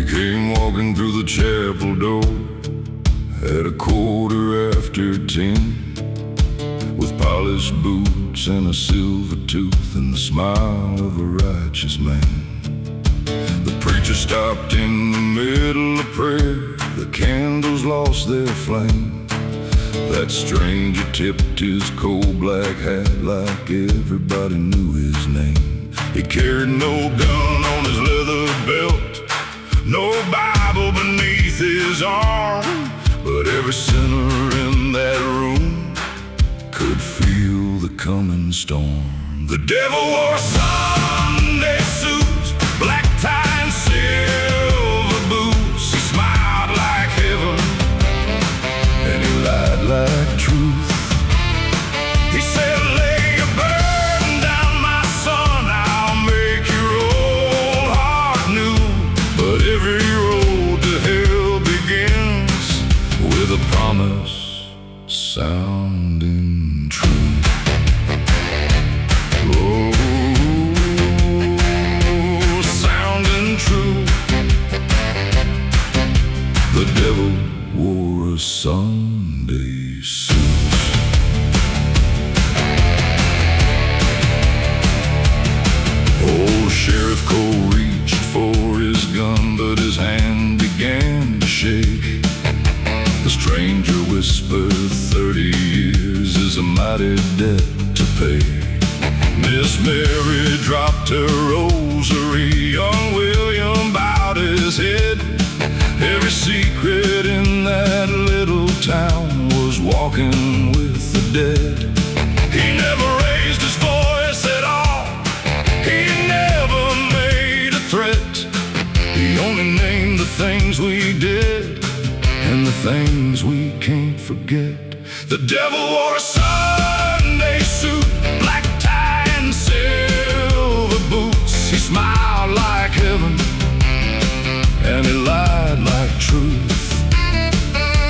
came walking through the chapel door at 10:15, with polished boots and a silver tooth and the smile of a righteous man. The preacher stopped in the middle of prayer. The candles lost their flame. That stranger tipped his coal black hat like everybody knew his name. He carried no gun on his leather belt, no Bible beneath his arm, but every sinner in that room could feel the coming storm. The devil wore Sunday suits, black tie and silver boots. He smiled like heaven and he lied like truth. He said, lay your burden down, my son, I'll make your old heart new. But every road to hell begins with a promise sounding true. Oh, sounding true. The devil wore a Sunday suit. Old Sheriff Cole reached for his gun, but his hand began to shake. The stranger whispered, 30 years is a mighty debt to pay. Miss Mary dropped her rosary. Young William bowed his head. Every secret in that little town was walking with the dead. He never raised his voice at all. He never made a threat. He only named the things we did and the things we can't forget. The devil wore a Sunday suit, black tie and silver boots. He smiled like heaven and he lied like truth.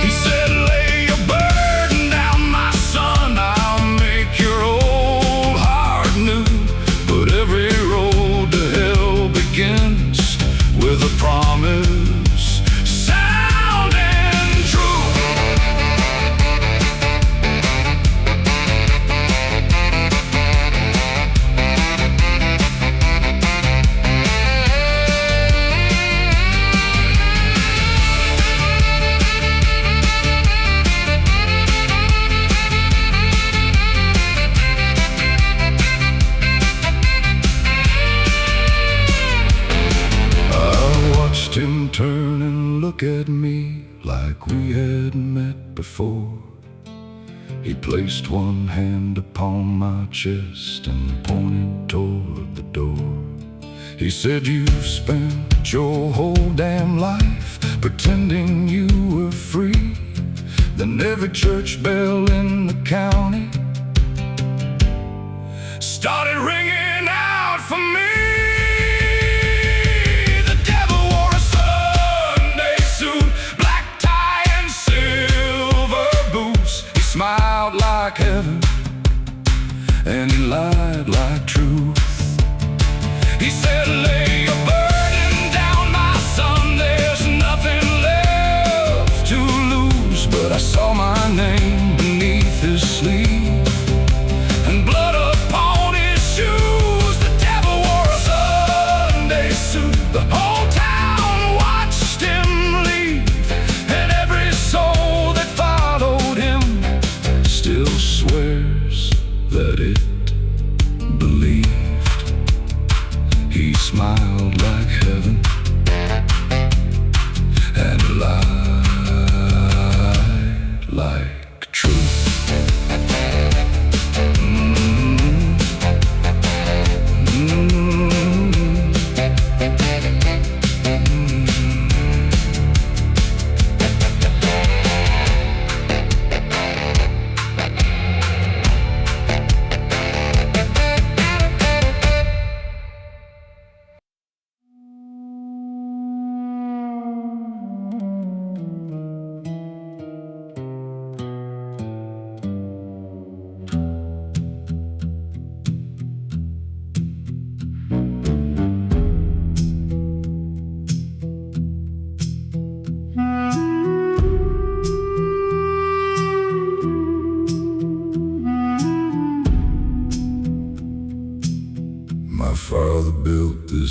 He said, lay your burden down, my son, I'll make your old heart new. But every road to hell begins with a promise sounding true. Him turn and look at me like we had met before. He placed one hand upon my chest and pointed toward the door. He said, you've spent your whole damn life pretending you were free. Then every church bell in the county started ringing out for me. Smiled like heaven and he lied like truth. He said, lay your burden down, my son, there's nothing left to lose. But I saw my name beneath his sleeve and blood upon his shoes.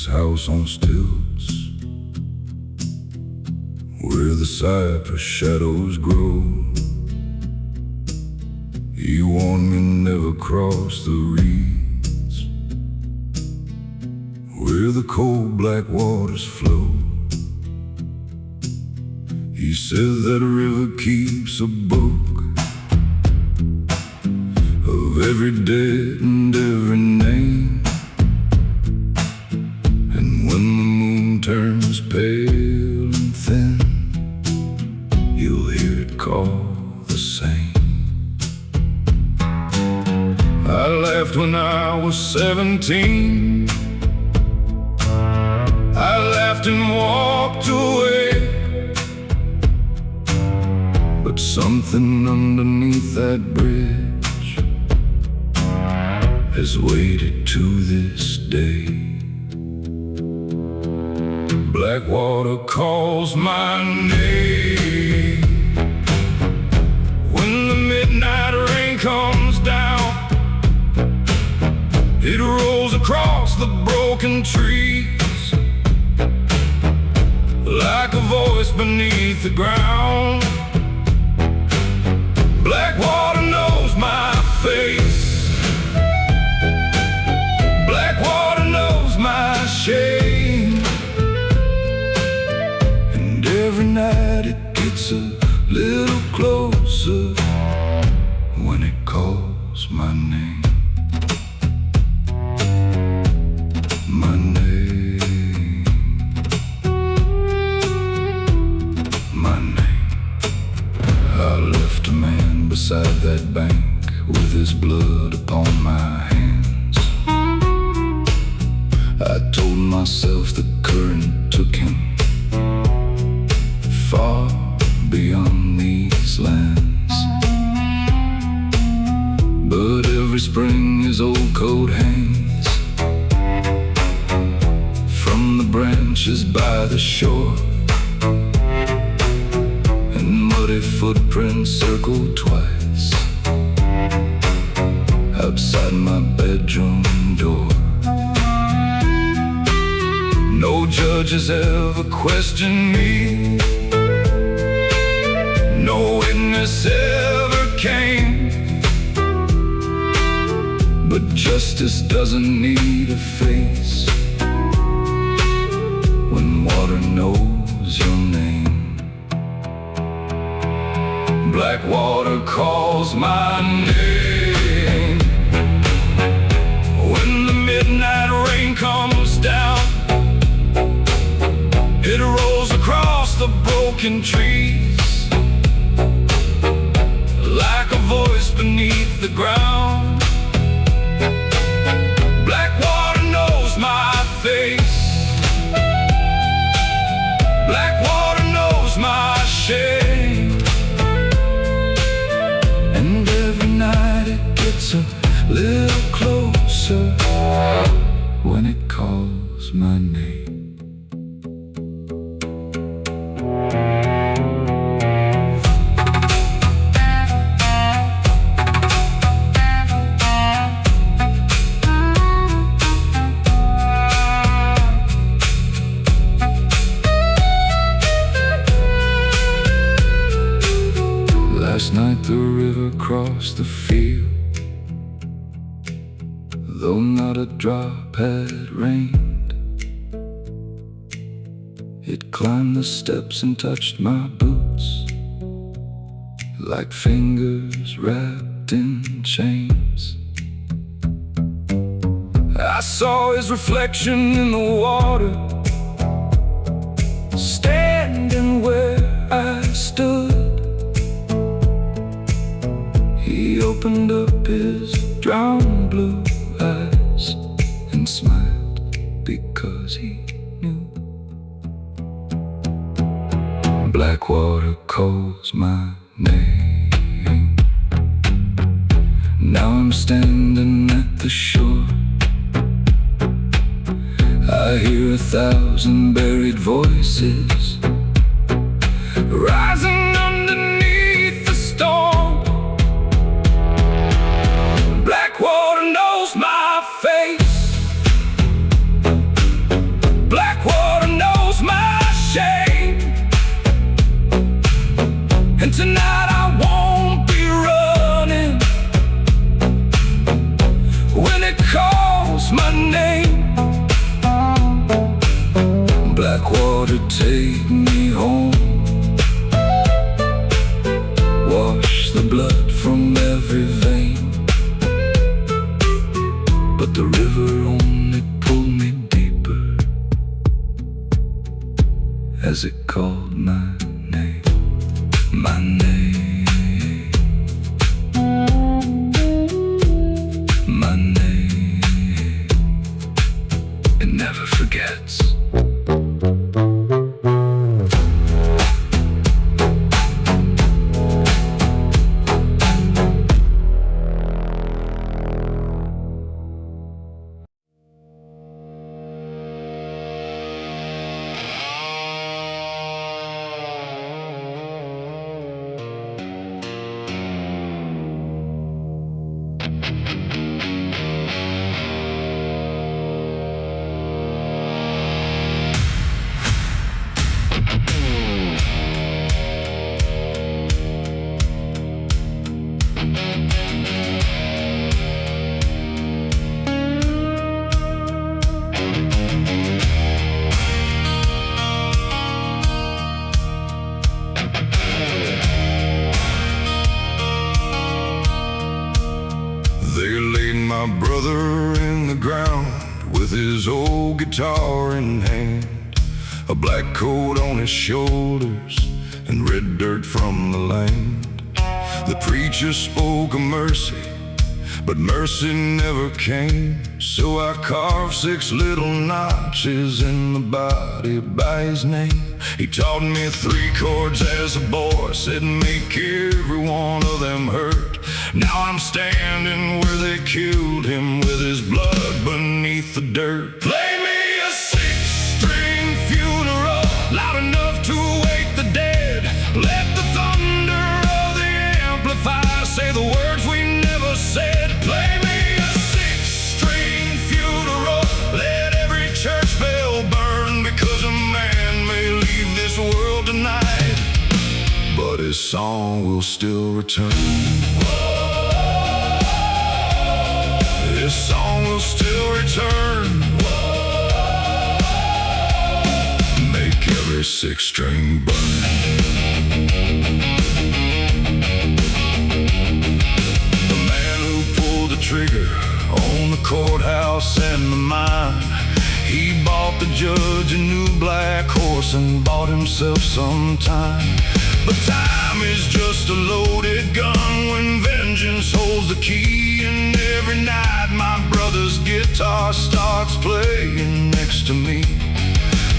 this house on stilts, where the cypress shadows grow. You warned me never cross the reeds, where the cold black waters flow. You said that a river keeps a book of every debt and every name, and when the moon turns pale and thin, you'll hear it call the same. I laughed when I was 17. I laughed and walked away, but something underneath that bridge has waited to this day. Blackwater calls my name when the midnight rain comes down. It rolls across the broken trees like a voice beneath the ground. Blackwater knows my face. Blackwater knows my shame. And every night it gets a little closer when it calls my name. My name. My name. I left a man beside that bank with his blood upon my hands. I told myself the current took him far beyond these lands. But every spring his old coat hangs from the branches by the shore, and muddy footprints circle twice outside my bedroom door. No judge has ever questioned me, no witness ever came, but justice doesn't need a face when water knows your name. Blackwater calls my name when the midnight rain comes down. It rolls across the broken trees like a voice beneath the ground. Blackwater knows my face. Blackwater knows my shame. And every night it gets a little closer when it calls my name. Last night the river crossed the field, though not a drop had rained. It climbed the steps and touched my boots like fingers wrapped in chains. I saw his reflection in the water, standing where I stood. He opened up his drowned blue eyes and smiled because he knew. Blackwater calls my name. Now I'm standing at the shore. I hear 1,000 buried voices rising underneath the storm. Blackwater knows my face. And tonight I won't be running when it calls my name. Blackwater, take me home. Wash the blood from every vein. But the river only pulled me deeper as it called my name. My name. My name. It never forgets. They laid my brother in the ground with his old guitar in hand, a black coat on his shoulders and red dirt from the land. The preacher spoke of mercy, but mercy never came. So I carved 6 little notches in the body by his name. He taught me 3 chords as a boy, said make every one of them hurt. Now I'm standing where they killed him with his blood beneath the dirt. Play me a 6-string funeral, loud enough to wake the dead. Let the thunder of the amplifier say the words we never said. Play me a 6-string funeral, let every church bell burn, because a man may leave this world tonight, but his song will still return. His song will still return. Make every 6-string burn. The man who pulled the trigger on the courthouse and the mine, he bought the judge a new black horse and bought himself some time. But time is just a loaded gun when vengeance holds the key. And every night my brother's guitar starts playing next to me.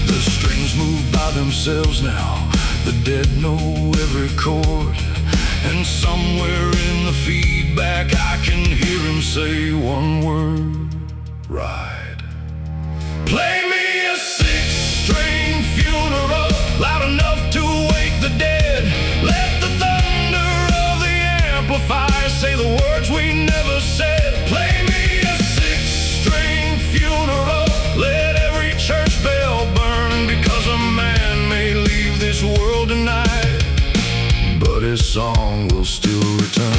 The strings move by themselves now, the dead know every chord, and somewhere in the feedback I can hear him say one word: ride. Play me a 6-string funeral, loud enough to wake the dead. Let the thunder of the amplifier say the words we never said. Play me a 6-string funeral, let every church bell burn, because a man may leave this world tonight, but his song will still return.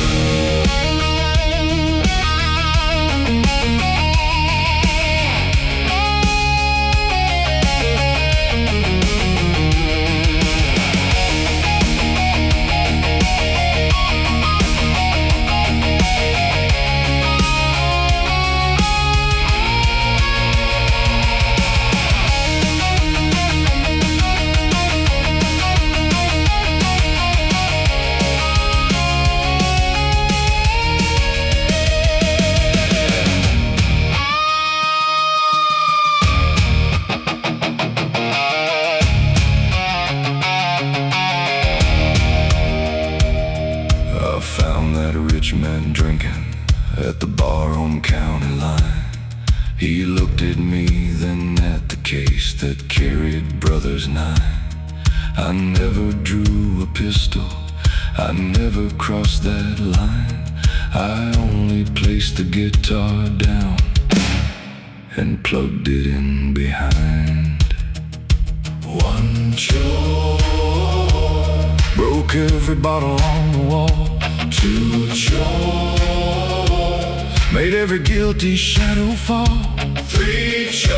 At the bar on county line, he looked at me, then at the case that carried brother's 9. I never drew a pistol, I never crossed that line. I only placed the guitar down and plugged it in behind. One chore broke broke every bottle on the wall. 2 chores made every guilty shadow fall. 3 chores,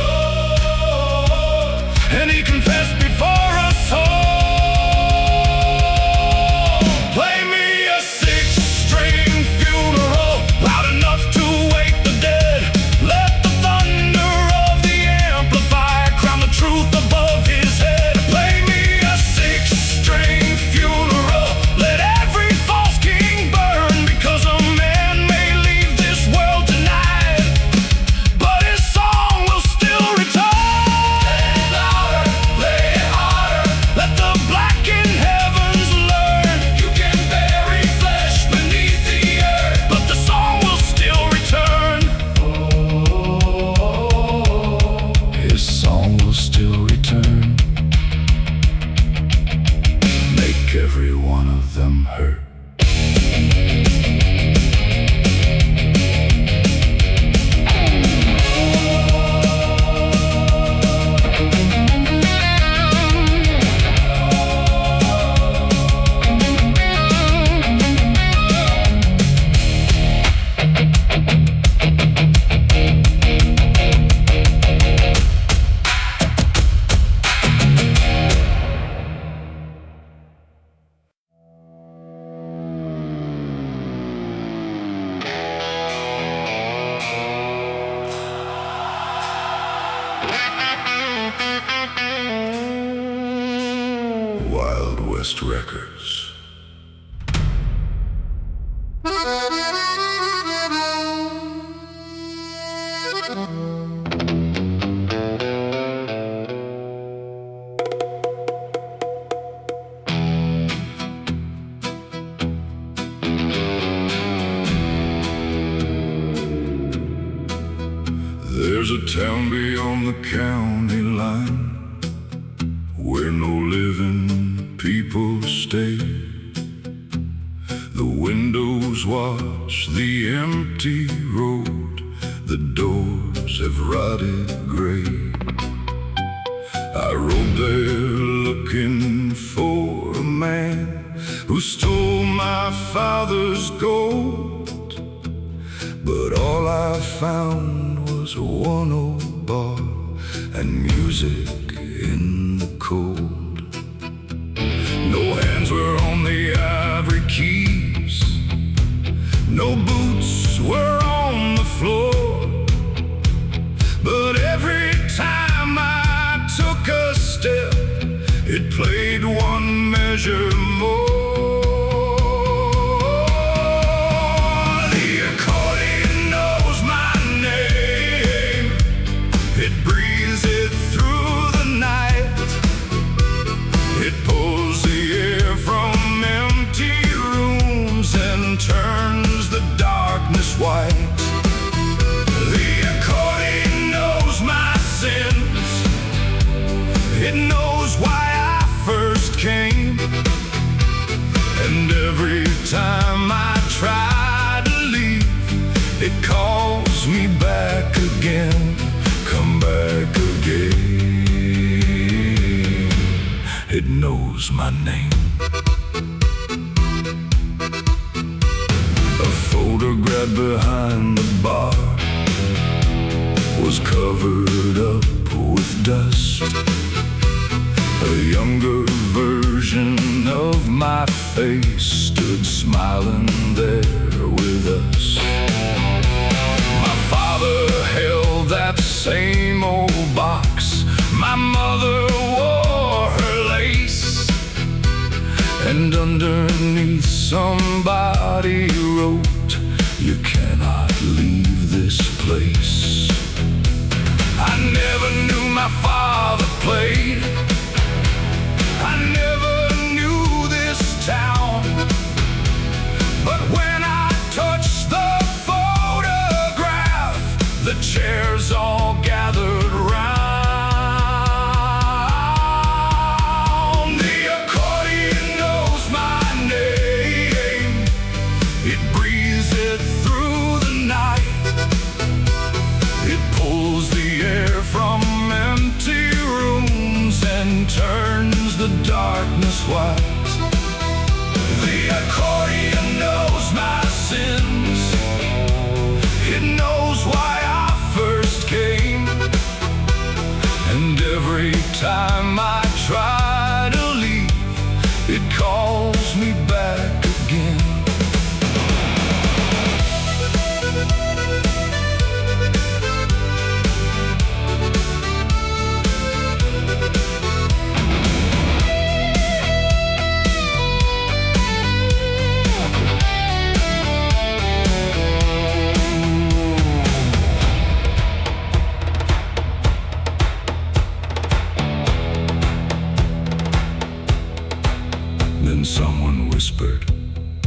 and he confessed before us all. Play me a 6-string funeral, loud enough to wake the dead. Let the thunder of the amplifier crown the truth above his head. Play me a 6-string funeral, let every false king burn, because a man may leave this world tonight, but his song will still return. Play it louder, play it harder, let the blackened heavens learn. You can bury flesh beneath the earth, but the song will still return. His song will still return. Make every one of them hurt. Wild West Records. There's a town beyond the county line where no living people stay. The windows watch the empty road, the doors have rotted gray. I rode there looking for a man who stole my father's gold, but all I found was a one-old bar and music in the cold. No hands were on the ivory keys, no boots were on the floor, but every time I took a step, it played one measure more. The accordion knows my name, it breathes it through the night, it pulls the air from empty rooms and turns the darkness white. The accordion knows my sins, it knows why I first came, and every time I try to leave, it calls me back again. Come back again. It knows my name. A photograph behind the bar was covered up with dust. A younger version of my face stood smiling there with us. My father held that same old box, my mother wore her lace, and underneath somebody wrote, "You cannot leave this place." I never knew my father played, I never knew this town, but when I touched the photograph, the chairs all gathered round. The accordion knows my name, it breathes it through the night, it pulls the air from empty rooms and turns the darkness white. someone whispered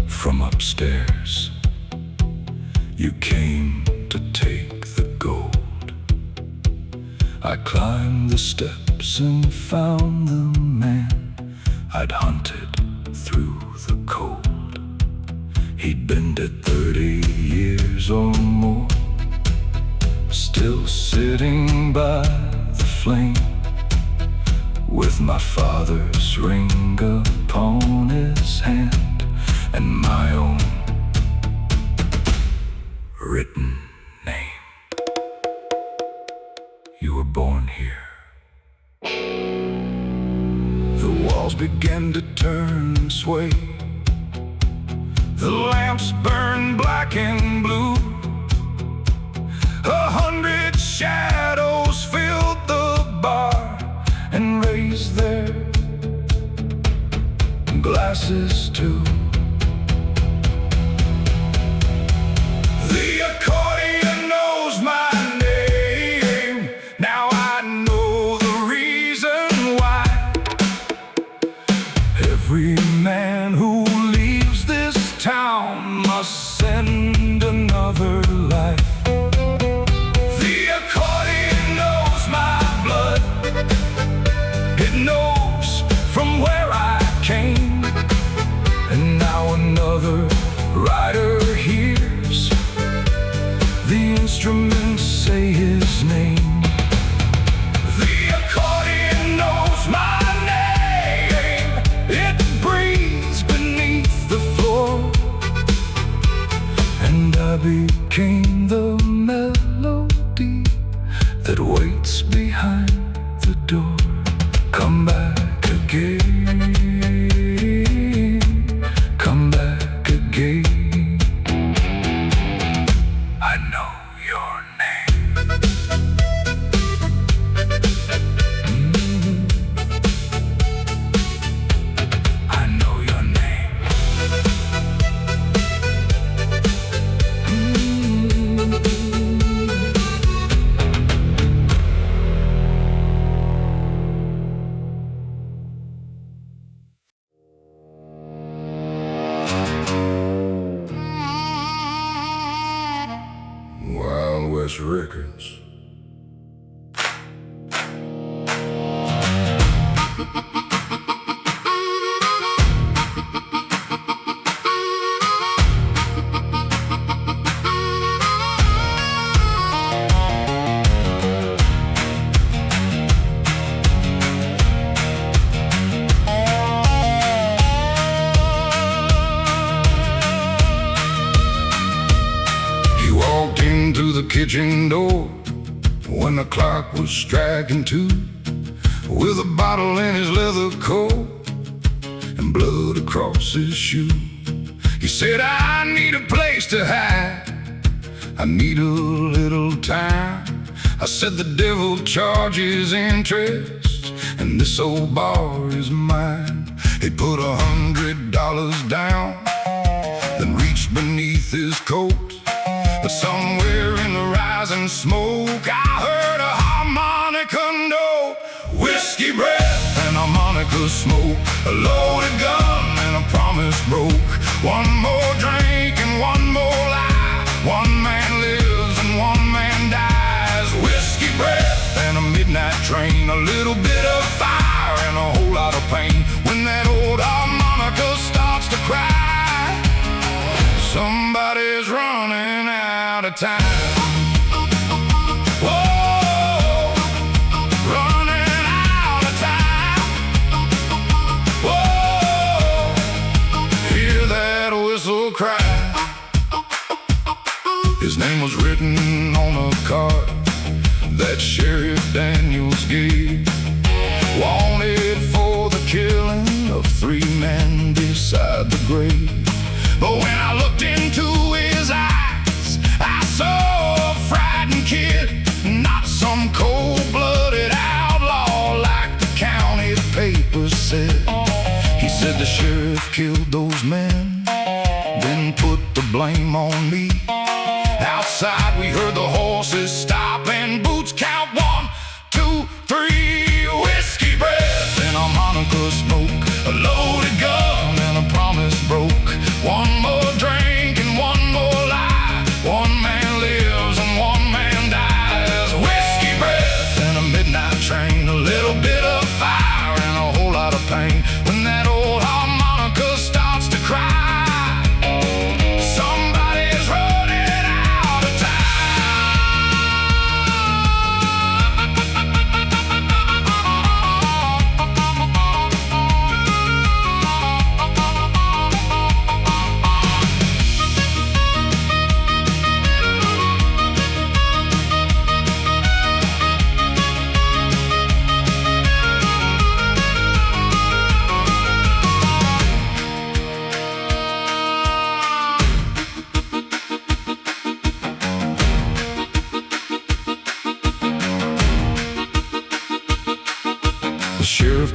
from upstairs, "You came to take the gold." I climbed the steps and found the man I'd hunted through the cold. He'd been dead 30 years or more, still sitting by the flame, with my father's ring upon his hand and my own written name. You were born here. The walls began to turn and sway. The lamps burned black and blue. 100 shadows filled the bar and raised their glasses too. The accordion knows my name. Now I know the reason why. Every man who leaves this town must send another life. The accordion knows my blood. It knows from where I came. And now another rider hears the instruments say his name. The accordion knows my name. It breathes beneath the floor, and I became the melody that waits behind the door. Come back again, come back again. I know your name. I know your name. Wild West Records. Through the kitchen door when the clock was striking 2, with a bottle in his leather coat and blood across his shoe. He said, "I need a place to hide, I need a little time." I said, "The devil charges interest, and this old bar is mine." He put $100 down, then reached beneath his coat. But somewhere in the rising smoke, I heard a harmonica note. Whiskey breath and harmonica smoke, a loaded gun and a promise broke. One more drink and one more lie. One man lives and one man dies. Whiskey breath and a midnight train, a little bit of fire and a whole lot of pain. When that old harmonica starts to cry, somebody's running out of time. Whoa, running out of time. Whoa, hear that whistle cry. His name was written on a card that Sheriff Daniels gave. Wanted for the killing of 3 men beside the grave. But when I looked into his eyes, I saw a frightened kid, not some cold-blooded outlaw like the county papers said. He said the sheriff killed those men, then put the blame on me. Outside we heard the horses stop and boots count 1, 2, 3. Whiskey breath and harmonica smoke, a loaded gun and a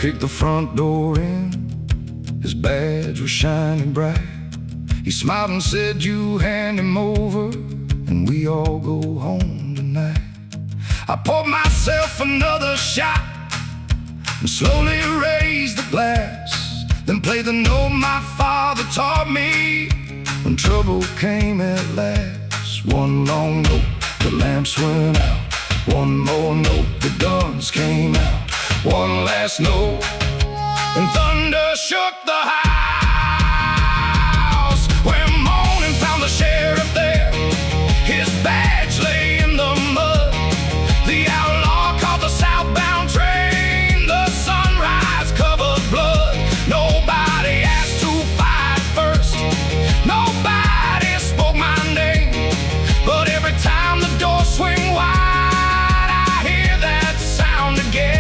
kicked the front door in. His badge was shining bright. He smiled and said, "You hand him over, and we all go home tonight." I poured myself another shot and slowly raised the glass, then played the note my father taught me when trouble came at last. One long note, the lamps went out. One more note, the guns came out. One last note, and thunder shook the house. When morning found the sheriff there, his badge lay in the mud. The outlaw caught the southbound train. The sunrise covered blood. Nobody asked to fight first. Nobody spoke my name. But every time the doors swing wide, I hear that sound again.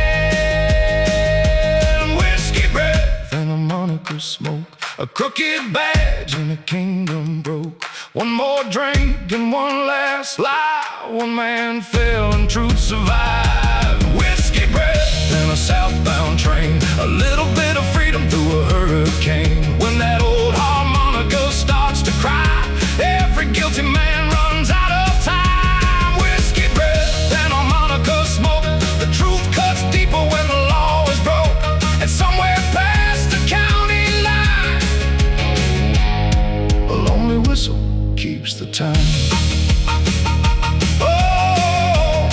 Whiskey breath and harmonica smoke, a crooked badge and a kingdom broke. One more drink and one last lie. One man fell and truth survived. Whiskey breath and a southbound train, a little bit of freedom through a hurricane. When that old harmonica starts to cry, every guilty man runs out of time. Whiskey breath and harmonica smoke, the truth cuts deeper when the law is broke. And somewhere past the county line, a lonely whistle keeps the time. Oh,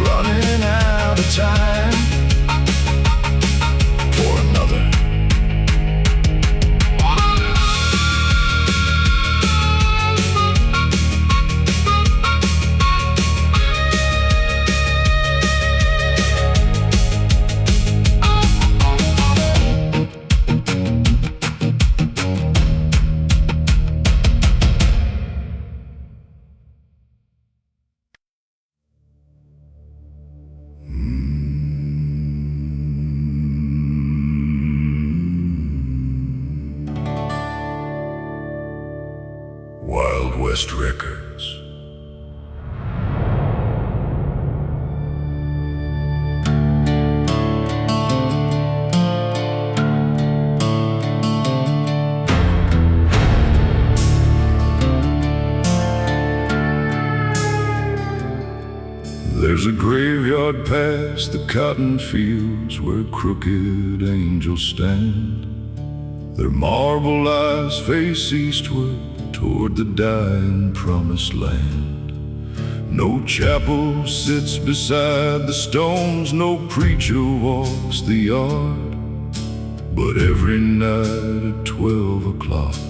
running out of time for another. Wild West Records. There's a graveyard past the cotton fields where crooked angels stand. Their marble eyes face eastward toward the dying promised land. No chapel sits beside the stones, no preacher walks the yard. But every night at 12 o'clock,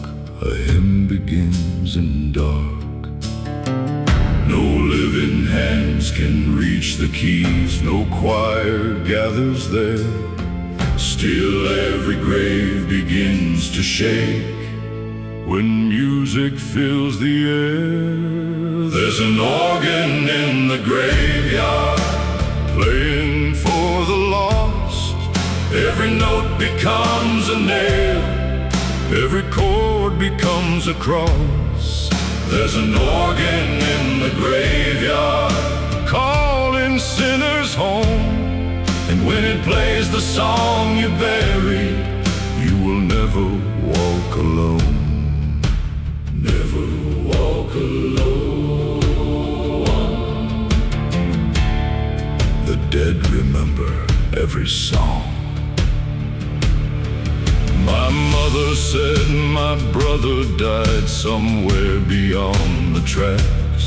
a hymn begins in dark. No living hands can reach the keys, no choir gathers there. Still every grave begins to shake when music fills the air. There's an organ in the graveyard playing for the lost. Every note becomes a nail, every chord becomes a cross. There's an organ in the graveyard calling sinners home. And when it plays the song you buried, you will never walk alone. Never walk alone. The dead remember every song. My mother said my brother died somewhere beyond the tracks.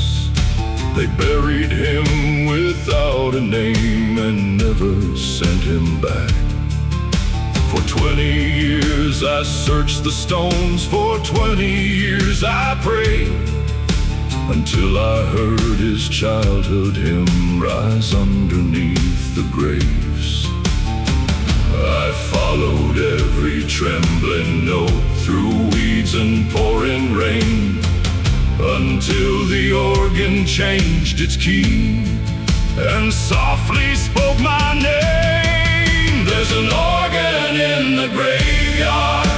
They buried him without a name and never sent him back. For 20 years I searched the stones, for 20 years I prayed, until I heard his childhood hymn rise underneath the graves. I followed every trembling note through weeds and pouring rain, until the organ changed its key and softly spoke my name. There's an organ in the graveyard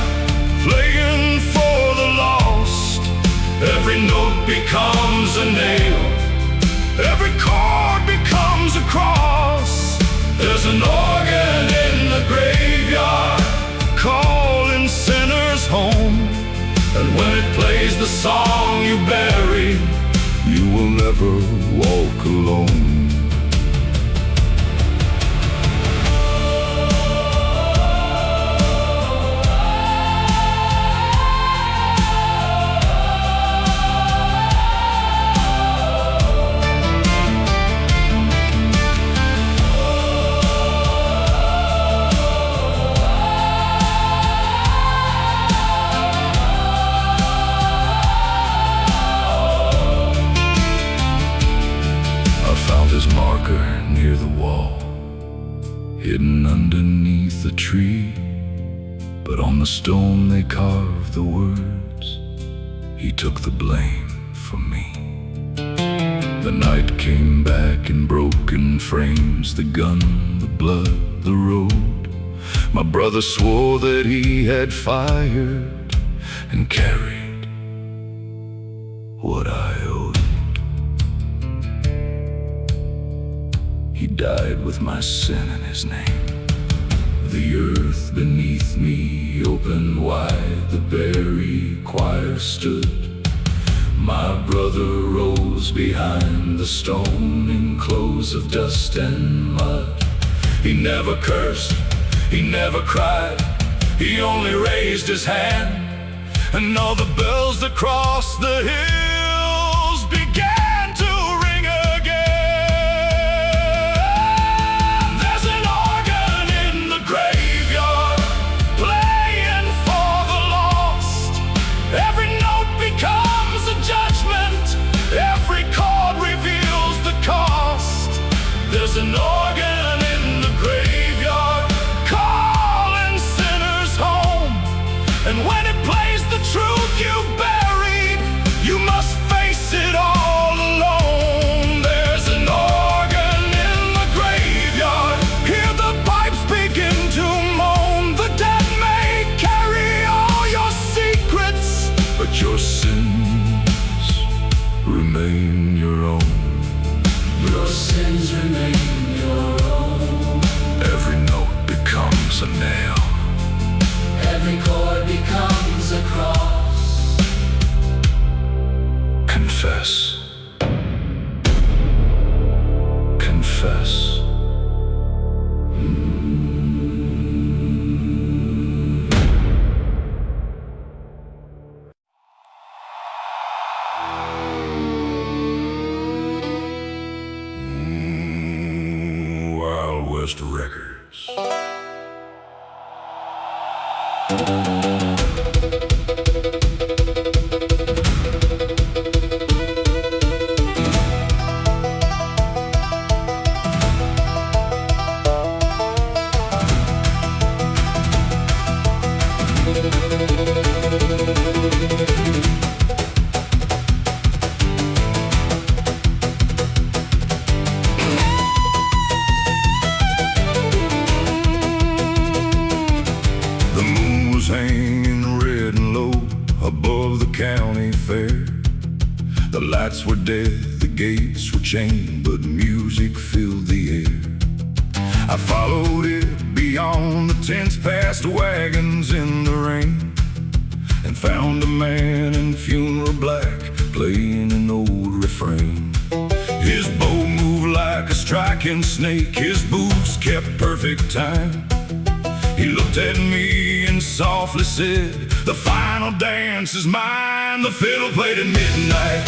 playing for the lost. Every note becomes a nail, every chord becomes a cross. There's an organ in the ever walk alone. Near the wall, hidden underneath the tree, but on the stone they carved the words, he took the blame for me. The night came back in broken frames, the gun, the blood, the road. My brother swore that he had fired and carried what I owed. He died with my sin in his name. The earth beneath me opened wide, the buried choir stood. My brother rose behind the stone in clothes of dust and mud. He never cursed, he never cried, he only raised his hand. And all the bells that crossed the hills began to ring again. There's an organ in the graveyard playing for the lost. Every note becomes a judgment, every chord reveals the cost. There's an organ in the graveyard calling sinners home, and when it plays the truth you buried, you must face it all alone. There's an organ in the graveyard, hear the pipes begin to moan. The dead may carry all your secrets, but your sins remain your own. Your sins remain your own. Every note becomes a nail, every chord becomes a cross. Confess, confess. Wild West Records. The moon was hanging red and low above the county fair. The lights were dead, the gates were chained, but music filled the air. I followed it beyond the tents, past wagons in the rain, and found a man in funeral black playing an old refrain. His bow moved like a striking snake, his boots kept perfect time. He looked at me and softly said, "The final dance is mine." The fiddle played at midnight,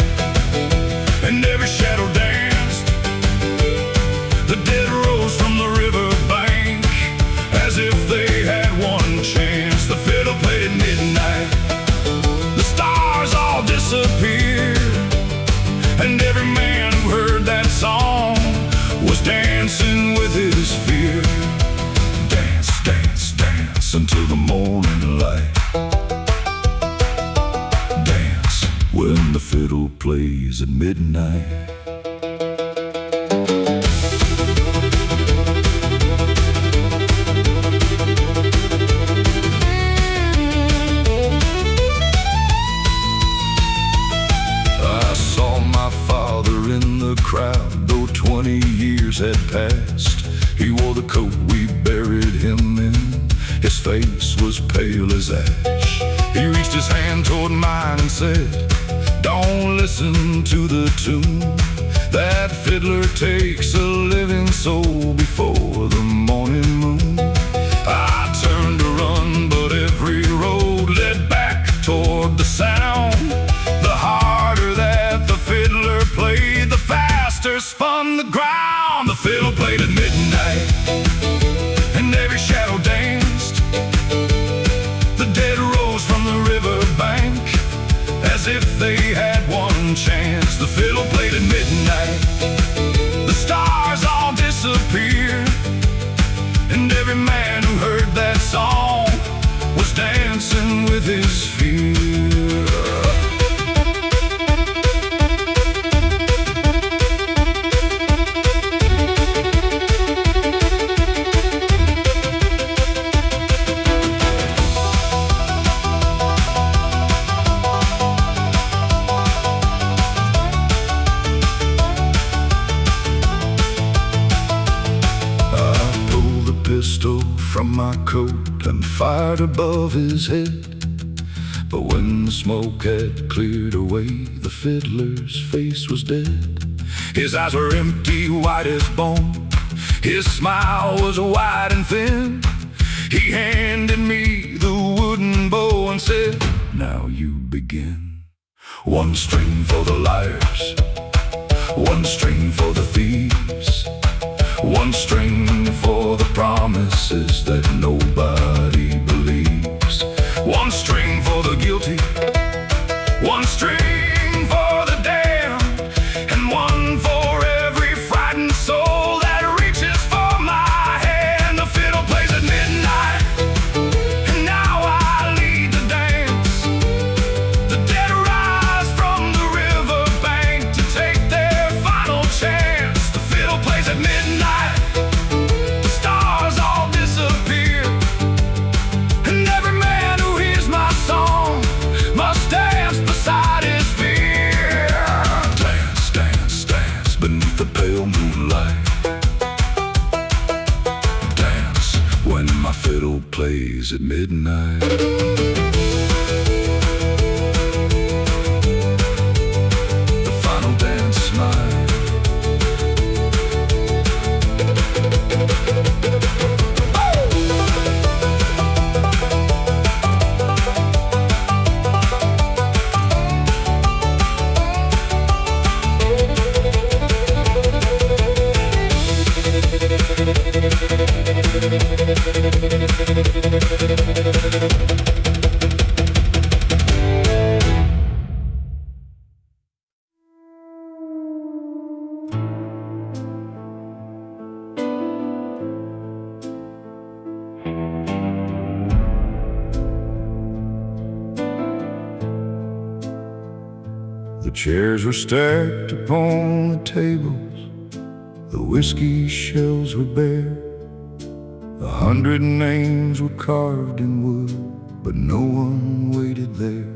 and every shadow danced. The dead rose from the river bank as if they had one chance. The fiddle played at midnight, the stars all disappeared, and every man who heard that song was dancing with his fear. Dance, dance, dance until the morning light. Dance when the fiddle plays at midnight. I saw my father in the crowd, though 20 years had passed. He wore the coat we buried him in, his face was pale as ash. He reached his hand toward mine and said, Don't listen to the tune. That fiddler takes a living soul before the morning moon. I turned to run, but every road led back toward the sound. The harder that the fiddler played, the faster spun the ground. The fiddle played at midnight, and every shadow danced. The dead rose from the river bank, as if they had one chance. The fiddle played at midnight, the stars all disappeared, and every man who heard that song was dancing with his fear. From my coat and fired above his head. But when the smoke had cleared away, the fiddler's face was dead. His eyes were empty, white as bone. His smile was wide and thin. He handed me the wooden bow and said, "Now you begin. One string for the liars, one string for the thieves, one string for the promises that nobody believes. One string for the guilty, one string for the damned, and one for every frightened soul that reaches for my hand." The fiddle plays at midnight, and now I lead the dance. The dead rise from the river bank to take their final chance. The fiddle plays at midnight, the stars all disappear, and every man who hears my song must dance beside his fear. Dance, dance, dance beneath the pale moonlight. Dance when my fiddle plays at midnight. The final dance is mine. The chairs were stacked upon the tables, the whiskey shelves were bare. 100 names were carved in wood, but no one waited there.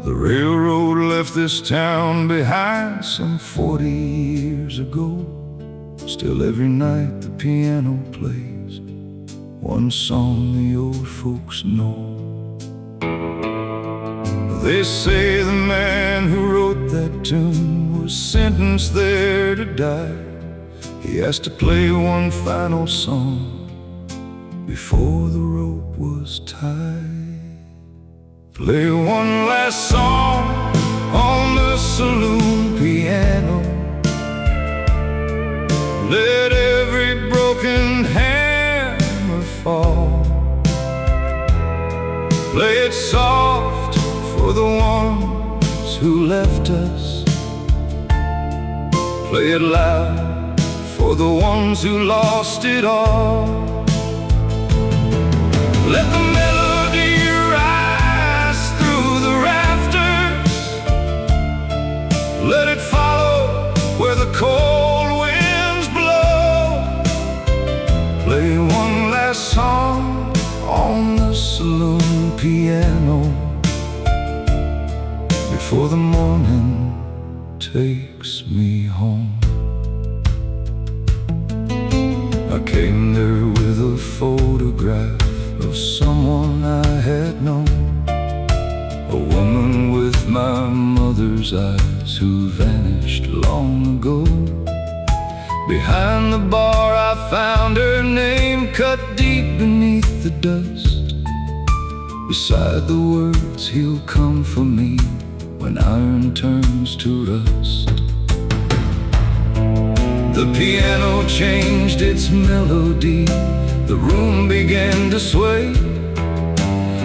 The railroad left this town behind some 40 years ago. Still every night the piano plays one song the old folks know. They say the man who wrote that tune was sentenced there to die. He has to play one final song before the rope was tied. Play one last song on the saloon piano. Let every broken hammer fall. Play it soft for the ones who left us. Play it loud for the ones who lost it all. Let the melody rise through the rafters. Let it follow where the cold winds blow. Play one last song on the saloon piano before the morning takes me home. I came there with a photograph of someone I had known, a woman with my mother's eyes who vanished long ago. Behind the bar I found her name cut deep beneath the dust, beside the words, he'll come for me when iron turns to rust. The piano changed its melody, the room began to sway.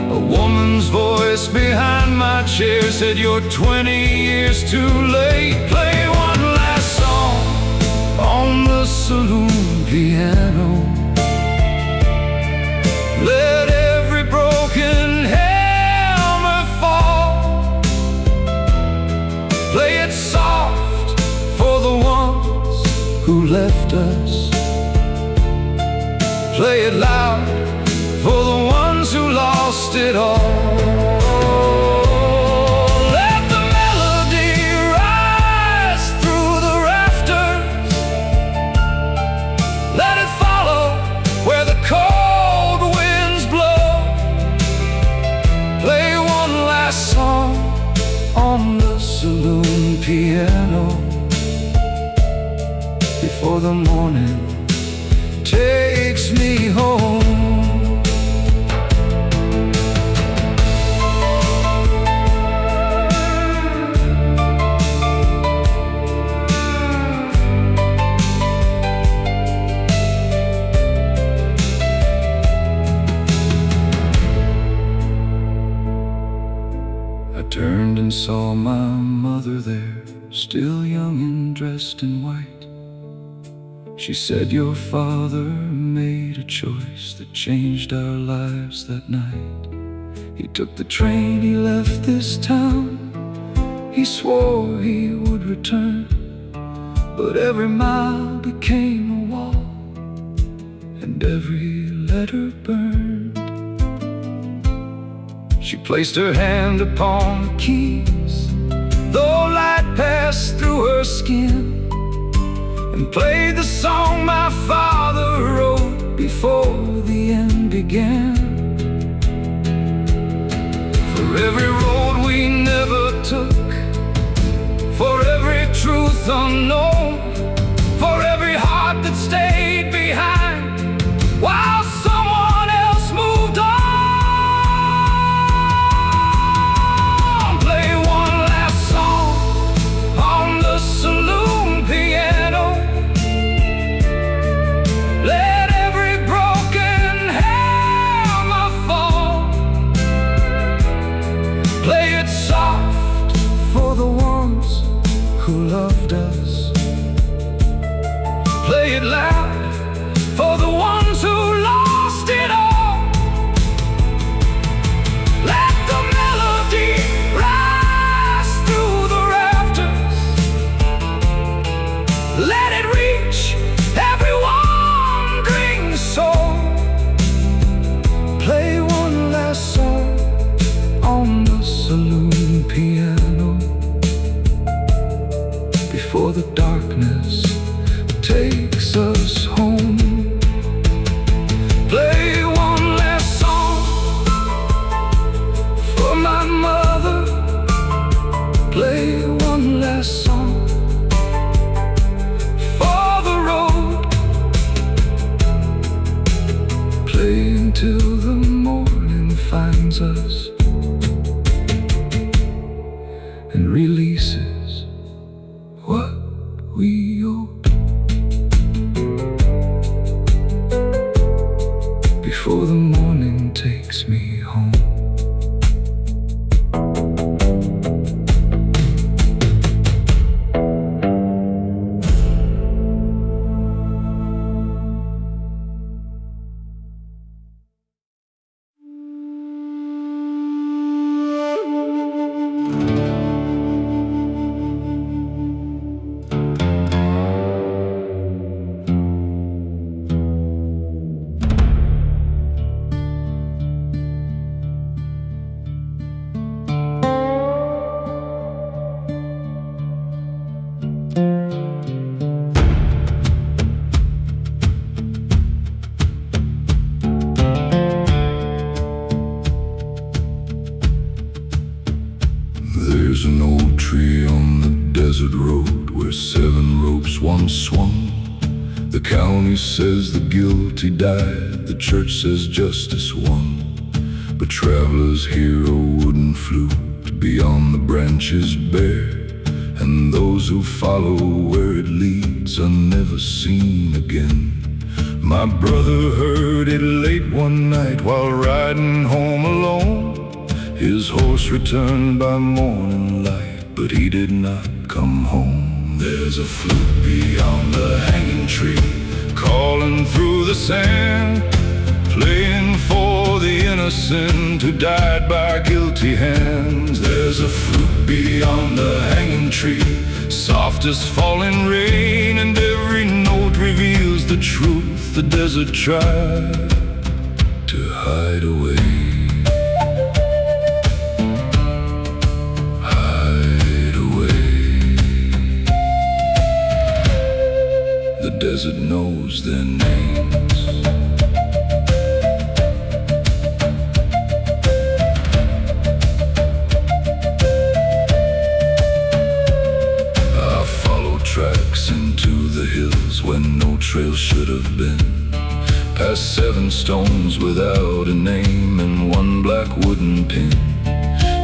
A woman's voice behind my chair said, "You're 20 years too late." Play one last song on the saloon piano. Let every broken hammer fall. Play it soft for the ones who left us. Play it loud for the ones who lost it all. Let the melody rise through the rafters. Let it follow where the cold winds blow. Play one last song on the saloon piano before the morning takes me home. I turned and saw my mother there, still young and dressed in white. She said, "Your father made a choice that changed our lives that night. He took the train, he left this town. He swore he would return, but every mile became a wall, and every letter burned." She placed her hand upon the keys, though light passed through her skin, and played the song my father wrote before the end began. For every road we never took, for every truth unknown, for every heart that stayed behind while someone else moved on. Play one last song on the saloon piano. Let every broken hammer fall. Play it soft for the ones who loved us. Play it loud for the ones who lost it all. Let the melody rise through the rafters. Let it reach every wandering soul. Play one last song on the saloon piano before the darkness takes us home. Play one last song for my mother. Play one last song for the road. Play until the morning finds us and releases what we owed. Before the morning takes me home. desert road where 7 ropes once swung. The county says the guilty died, the church says justice won. But travelers hear a wooden flute beyond the branches bare, and those who follow where it leads are never seen again. My brother heard it late one night while riding home alone. His horse returned by morning light, but he did not come home. There's a flute beyond the hanging tree, calling through the sand, playing for the innocent who died by guilty hands. There's a flute beyond the hanging tree, soft as falling rain, and every note reveals the truth the desert tried to hide away. The desert knows their names. I follow tracks into the hills when no trail should have been, past 7 stones without a name and 1 black wooden pin.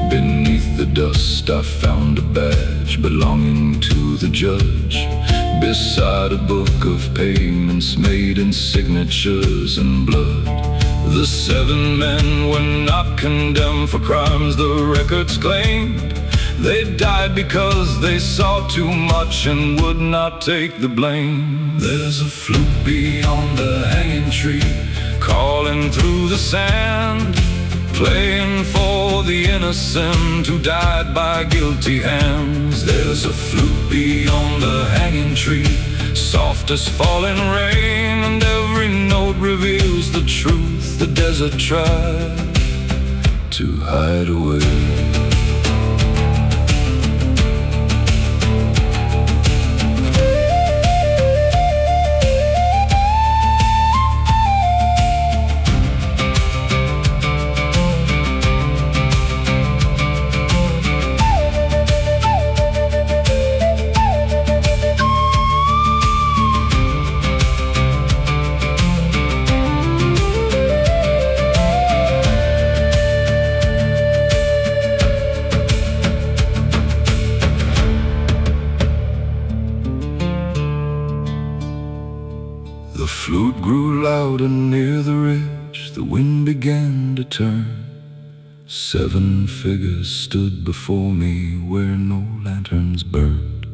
Beneath the dust I found a badge belonging to the judge, beside a book of payments made in signatures and blood. The 7 men were not condemned for crimes the records claimed. They died because they saw too much and would not take the blame. There's a flute beyond the hanging tree, calling through the sand, playing for the innocent who died by guilty hands. There's a flute beyond the hanging tree, soft as falling rain, and every note reveals the truth the desert tried to hide away. The flute grew louder near the ridge, the wind began to turn. 7 figures stood before me where no lanterns burned.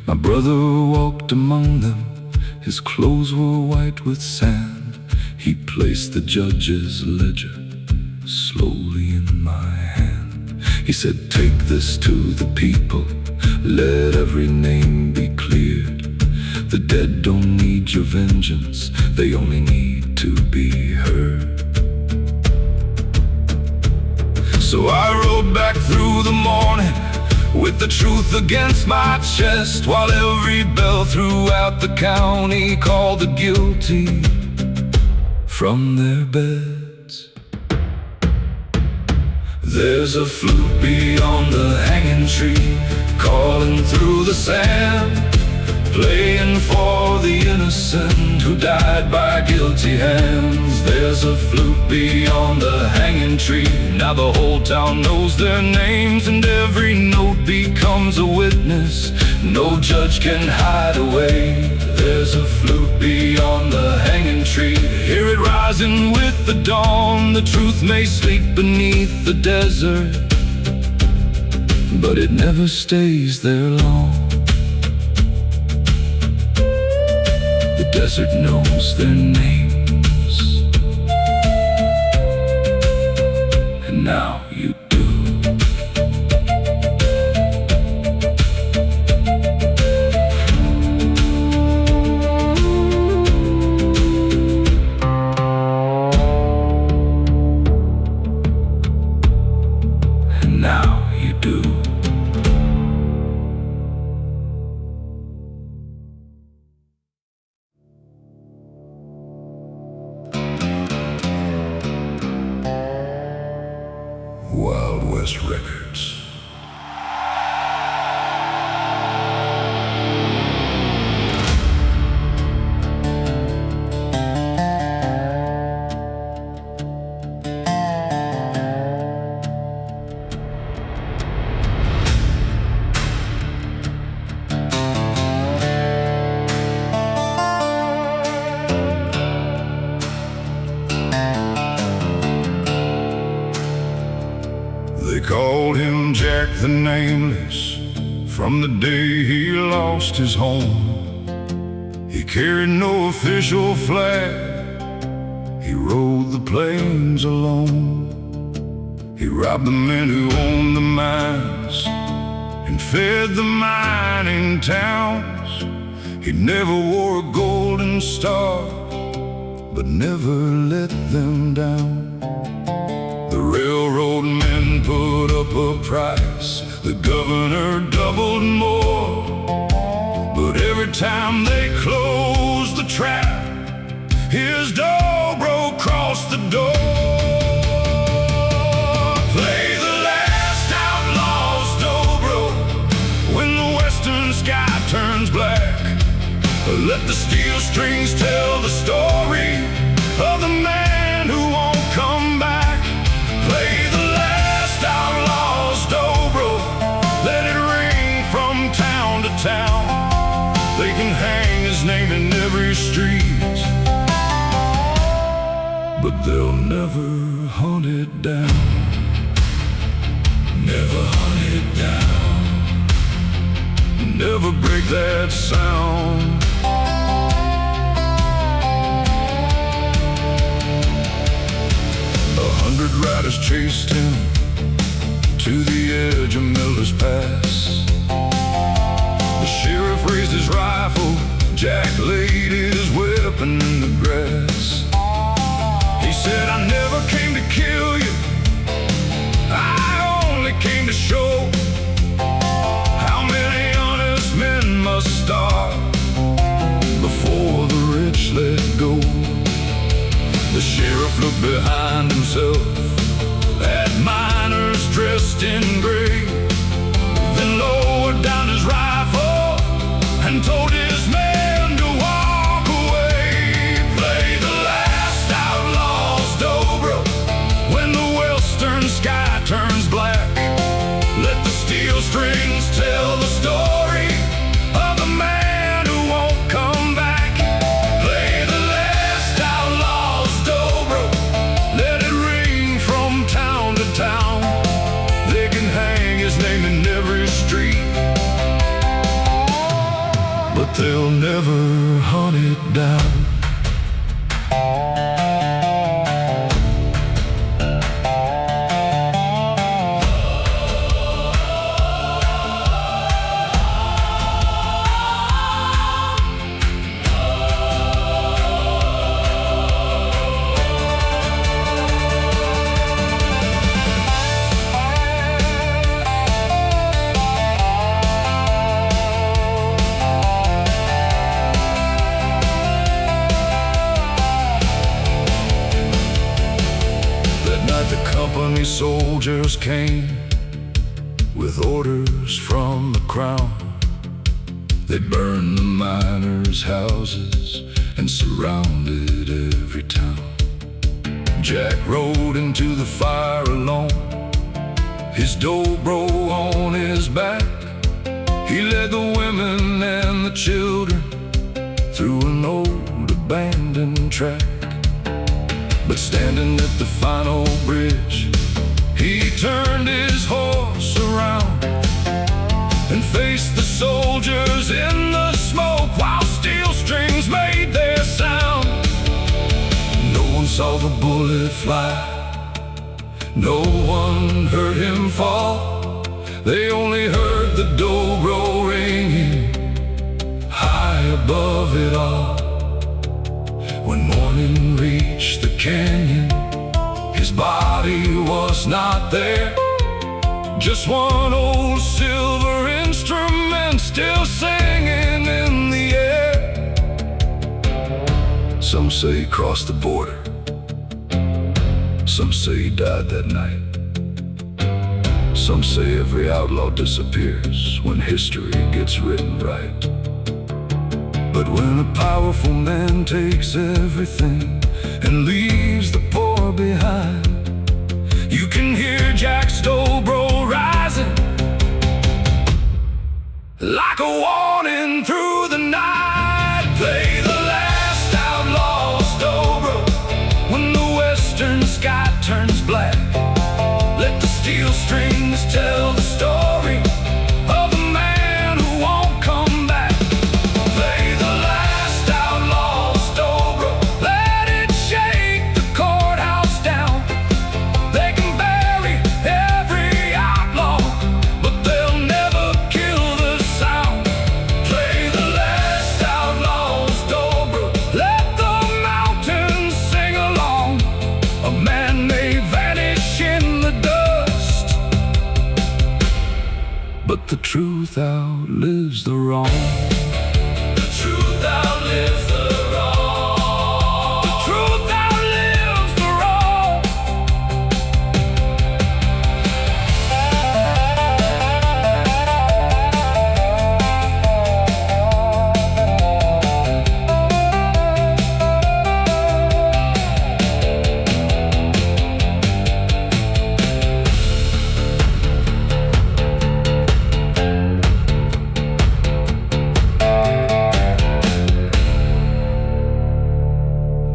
My brother walked among them, his clothes were white with sand. He placed the judge's ledger slowly in my hand. He said, "Take this to the people, let every name be cleared. The dead don't need your vengeance, they only need to be heard." So I rode back through the morning with the truth against my chest, while every bell throughout the county called the guilty from their beds. There's a flute beyond the hanging tree, calling through the sand, playing for the innocent who died by guilty hands. There's a flute beyond the hanging tree, now the whole town knows their names, and every note becomes a witness no judge can hide away. There's a flute beyond the hanging tree, hear it rising with the dawn. The truth may sleep beneath the desert, but it never stays there long. The desert knows their names, and now you do. And now you do. Wild West Records. They called him Jack the Nameless from the day he lost his home. He carried no official flag, he rode the plains alone. He robbed the men who owned the mines and fed the mining towns. He never wore a golden star, but never let them down. The railroad men put up a price, the governor doubled more. But every time they closed the trap, his Dobro crossed the door. Play the last outlaw's Dobro when the western sky turns black. Let the steel strings tell the story of the man who won't come back. Play the last outlaw's Dobro, let it ring from town to town. They can hang his name in every street, but they'll never hunt it down. Never hunt it down. Never break that sound. 100 riders chased him to the edge of Miller's Pass. The sheriff raised his rifle, Jack laid his weapon in the grass. He said, I never came to kill you, I only came to show how many honest men must starve before the rich let go. The sheriff looked behind himself at miners dressed in gray, then lowered down his rifle and told his men to walk away. Play the last outlaw's Dobro when the western sky turns black. Let the steel strings tell the story of the man who won't come back. Play the last outlaw's Dobro, let it ring from town to town. They can hang his name in every street, but they'll never hunt it down. Company soldiers came with orders from the crown. They burned the miners' houses and surrounded every town. Jack rode into the fire alone, his Dobro on his back. He led the women and the children through an old abandoned track. But standing at the final bridge, he turned his horse around and faced the soldiers in the smoke while steel strings made their sound. No one saw the bullet fly, no one heard him fall. They only heard the Dobro ringing high above it all. When morning reached the canyon, his body was not there, just one old silver instrument still singing in the air. Some say he crossed the border, some say he died that night. Some say every outlaw disappears when history gets written right. But when a powerful man takes everything and leaves the poor behind, you can hear Jack's Dobro rising like a warning through the night. Play the last outlaw's Dobro when the western sky turns black. Let the Steel strings tell the story of a man who won't come back. Play the last outlaw's Dobro, let it shake the courthouse down. They can bury every outlaw, but they'll never kill the sound. Play the last outlaw's Dobro, let the mountains sing along. A man may vanish in the dust, but the truth outlives the wrong. The truth outlives the wrong. The truth outlives the wrong.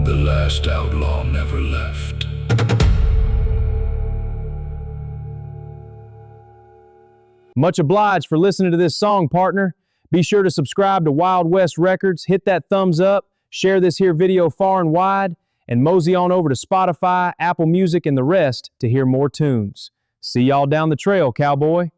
The last outlaw never left. Much obliged for listening to this song, partner. Be sure to subscribe to Wild West Records, hit that thumbs up, share this here video far and wide, and mosey on over to Spotify, Apple Music, and the rest to hear more tunes. See y'all down the trail, cowboy.